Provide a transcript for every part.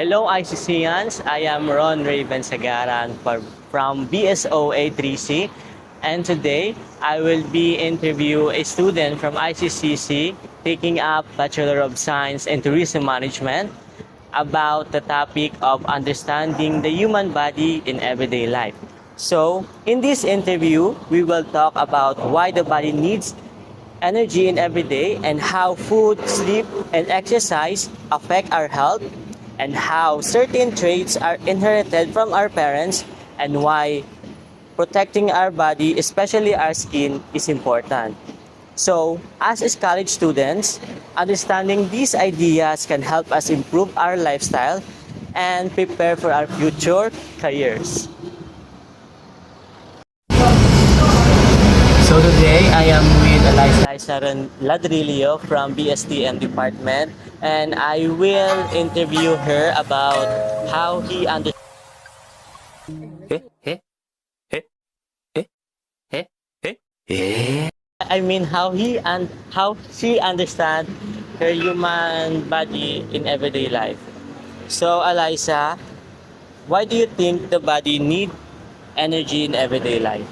Hello, ICCians. I am Ron Raven Sagaran from BSOA 3C, and today I will be interview a student from ICCC taking up Bachelor of Science in Tourism Management about the topic of understanding the human body in everyday life. So, in this interview, we will talk about why the body needs energy in every day and how food, sleep, and exercise affect our health and how certain traits are inherited from our parents and why protecting our body, especially our skin, is important. So, as college students, understanding these ideas can help us improve our lifestyle and prepare for our future careers. So today I am with Eliza Ladrillo from BSTM department, and I will interview her about how he understands. I mean how she understands her human body in everyday life. So Eliza, why do you think the body need energy in everyday life?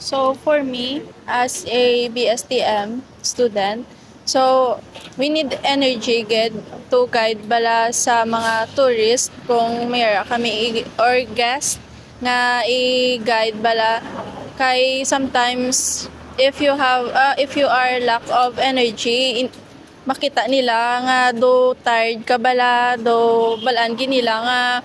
So for me, as a BSTM student, so we need energy to guide bala sa mga tourist kung mayroon kami or guest na i-guide bala kay sometimes if you are lack of energy makita nila nga do tired ka bala do balaan nila nga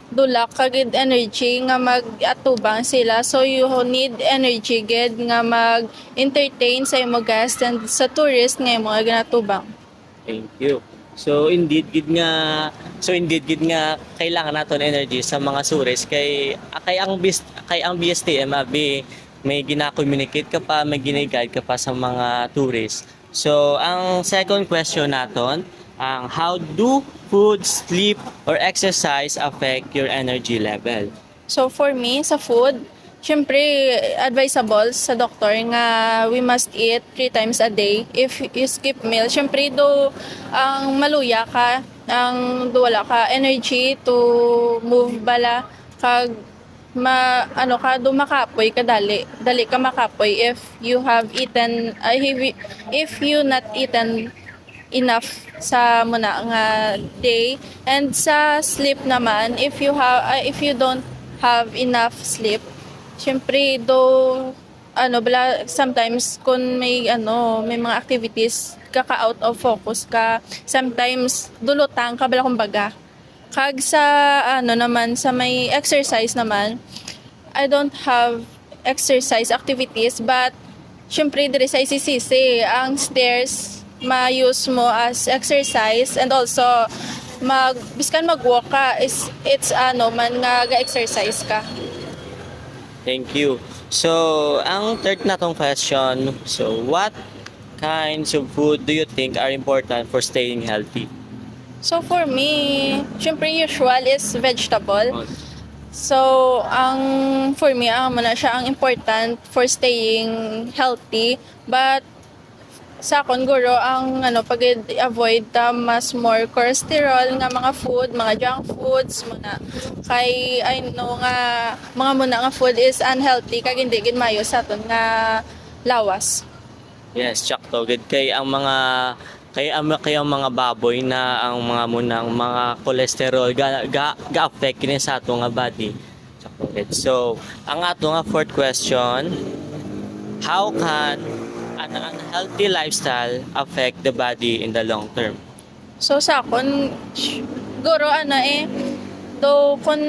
dulak kagid energy nga mag-atubang sila, so you need energy gid nga mag-entertain sa imo guest and sa tourist nga imo ginatubang. Thank you. So indeed gid nga kailangan naton energy sa mga tourists kay ang BSTM abi may gina-communicate ka pa, may gina-guide ka pa sa mga tourists. So ang second question naton, how do food, sleep, or exercise affect your energy level? So for me sa food, syempre advisable sa doktor nga we must eat 3 times a day. If you skip meal, syempre do ang maluya ka, ang wala ka energy to move bala kag do makapoy ka dali ka makapoy if you have eaten if you not eaten enough sa muna nga day. And sa sleep naman, if you don't have enough sleep, syempre sometimes kung may mga activities out of focus ka, sometimes dulutang ka bala kumbaga. Kag sa naman sa may exercise naman, I don't have exercise activities, but syempre dire sa ICCC ang stairs ma-use mo as exercise, and also biskan mag-walk ka it's man nga ga-exercise ka. Thank you. So, ang third natong question, so what kinds of food do you think are important for staying healthy? So for me, syempre usual is vegetable. So for me muna siya ang important for staying healthy, but sa akon guro ang pag-avoid mas more cholesterol nga mga food, mga junk foods muna, kay I know nga mga muna nga food is unhealthy kag hindi gid mayo sa aton nga lawas. Yes, sakto gid kay ang mga baboy na ang mga munang mga cholesterol ga-affect kini sa ato nga body. Sakto gid. So, ang ato nga fourth question, how can an unhealthy lifestyle affect the body in the long term? So sa akon guro do kun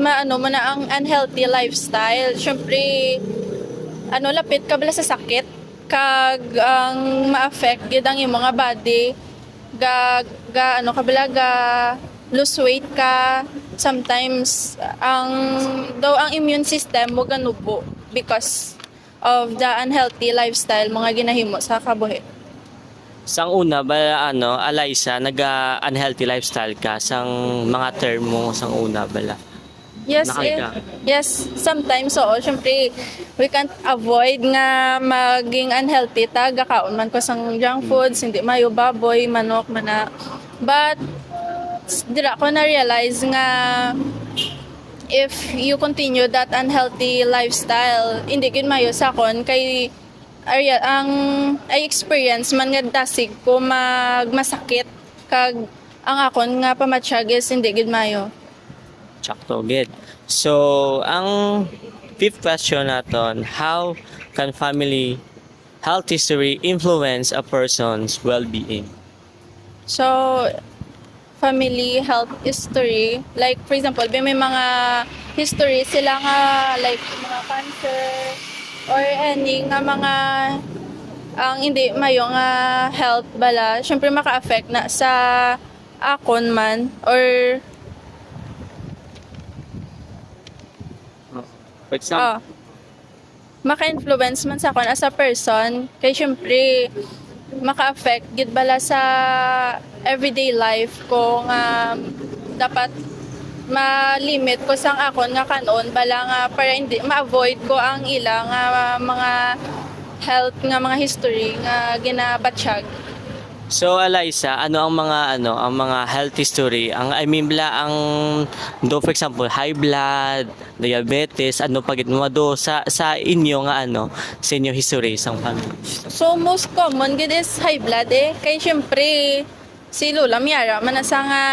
mo na ang unhealthy lifestyle, syempre lapit ka bala sa sakit kag ang ma-affect gid ang imong mga body lose weight ka, sometimes ang immune system mo ganubo because of the unhealthy lifestyle mga ginahimo sa kabuhi. Sang una ba Eliza, unhealthy lifestyle ka sang mga term mo sang una bala? Yes, sometimes syempre we can't avoid nga maging unhealthy gakaon man ko sang junk foods, hindi mayo baboy, manok, mana. But dira ko na-realize nga if you continue that unhealthy lifestyle, hindi gid mayo sa kon kay ang ay experience man nga dasig ko masakit kag ang akon nga pamatsyag is hindi gid mayo. Sakto, gid. So, ang fifth question naton, how can family health history influence a person's well-being? So, family health history, like for example, may mga history sila nga like mga cancer or any nga mga ang hindi mayo nga health bala, syempre maka-affect na sa akon man or For example, maka-influence man sa akon as a person kay syempre maka-affect gid bala sa everyday life ko nga dapat ma-limit ko sang akon nga kanon bala nga para hindi ma-avoid ko ang ilang mga health nga mga history nga ginabatsyag. so Eliza, ano ang mga health history? Ang do for example, high blood, diabetes, ano pagit mo do sa inyo nga sa inyo history sang family. So most common gid is high blood kay syempre si Lola Miara manasa nga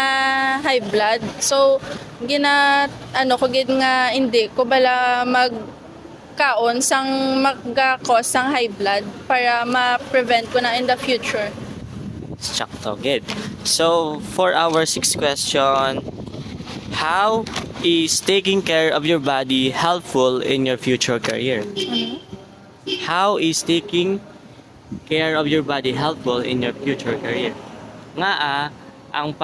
high blood. So ko gid nga hindi ko bala magkaon sang magka-cause sang high blood para ma-prevent ko na in the future. Sakto, good. So, for our sixth question, how is taking care of your body helpful in your future career? How is taking care of your body helpful in your future career? Nga ang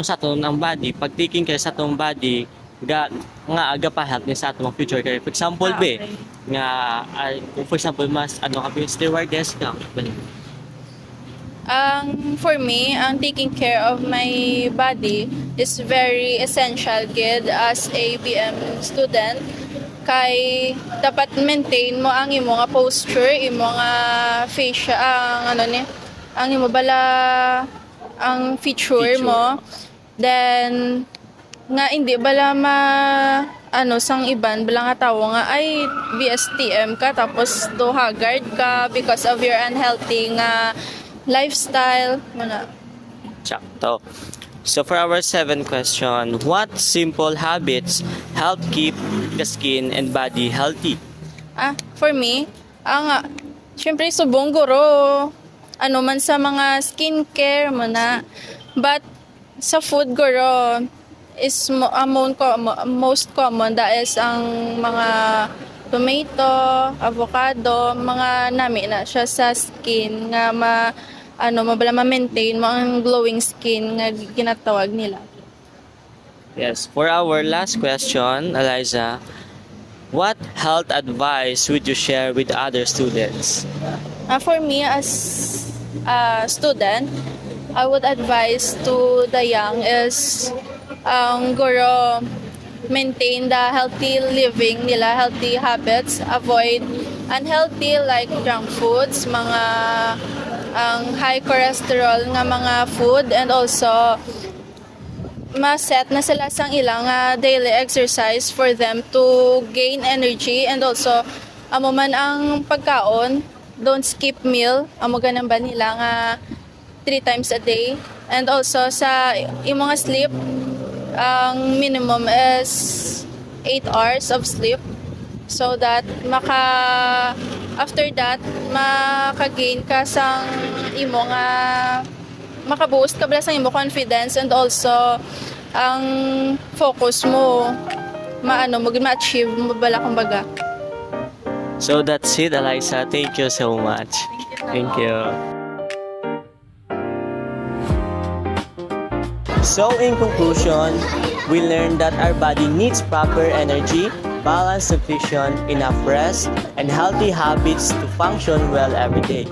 sa aton ang body, pag taking care sa atong body, aga pa help ni sa atong future career. For example, Okay. For example, mas ka stewardess ka. For me, ang taking care of my body is very essential gid as a BM student kay dapat maintain mo ang imo nga posture, imo nga facial, ang imo bala ang feature mo. Then nga hindi bala sang iban bala nga tawo nga ay BSTM ka tapos do haggard ka because of your unhealthy nga lifestyle muna. Sakto. So for our seventh question, what simple habits help keep the skin and body healthy? For me, syempre subong guro man sa mga skincare muna. But sa food guro is most common that is ang mga tomato, avocado, mga nami na siya sa skin nga mabala ma-maintain mo ang glowing skin nga ginatawag nila. Yes. For our last question, Eliza, what health advice would you share with other students? For me as a student, I would advise to the young is guro maintain the healthy living nila, healthy habits, avoid unhealthy like junk foods, mga high cholesterol nga mga food, and also ma-set na sila sang ilang daily exercise for them to gain energy, and also amo man ang pagkaon, don't skip meal, amo ganun ba nila nga 3 times a day, and also sa imong sleep ang minimum is 8 hours of sleep so that after that maka-gain ka sang imo nga maka-boost ka bala sang imo confidence, and also ang focus mo ma-achieve mo bala kumbaga. So that's it, Eliza. Thank you so much. Thank you. So in conclusion, we learned that our body needs proper energy, balanced nutrition, enough rest, and healthy habits to function well every day.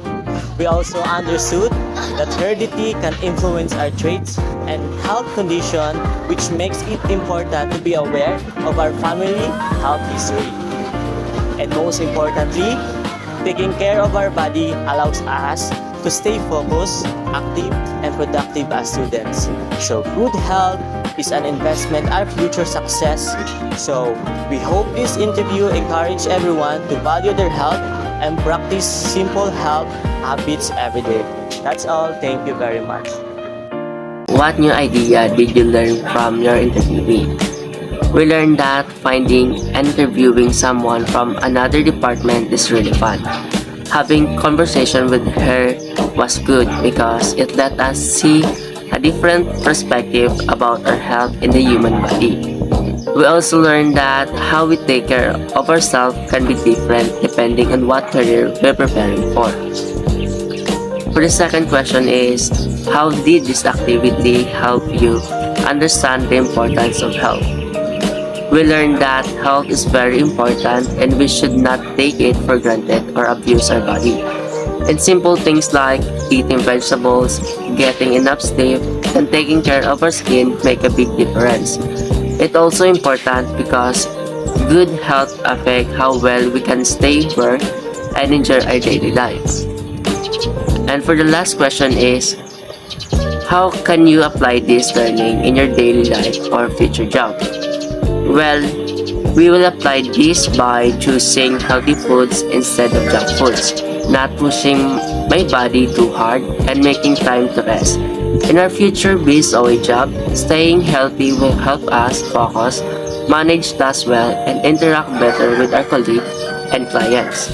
We also understood that heredity can influence our traits and health condition, which makes it important to be aware of our family health history. And most importantly, taking care of our body allows us to stay focused, active, and productive as students. So good health is an investment our future success. So we hope this interview encourage everyone to value their health and practice simple health habits every day. That's all. Thank you very much. What new idea did you learn from your interviewee? We learned that finding and interviewing someone from another department is really fun. Having conversation with her was good because it let us see a different perspective about our health in the human body. We also learned that how we take care of ourselves can be different depending on what career we're preparing for. For the second question is, how did this activity help you understand the importance of health? We learned that health is very important and we should not take it for granted or abuse our body. And simple things like eating vegetables, getting enough sleep, and taking care of our skin make a big difference. It's also important because good health affects how well we can stay, work, and enjoy our daily lives. And for the last question is, how can you apply this learning in your daily life or future job? Well, we will apply this by choosing healthy foods instead of junk foods, not pushing my body too hard, and making time to rest. In our future BSOA job, staying healthy will help us focus, manage tasks well, and interact better with our colleagues and clients.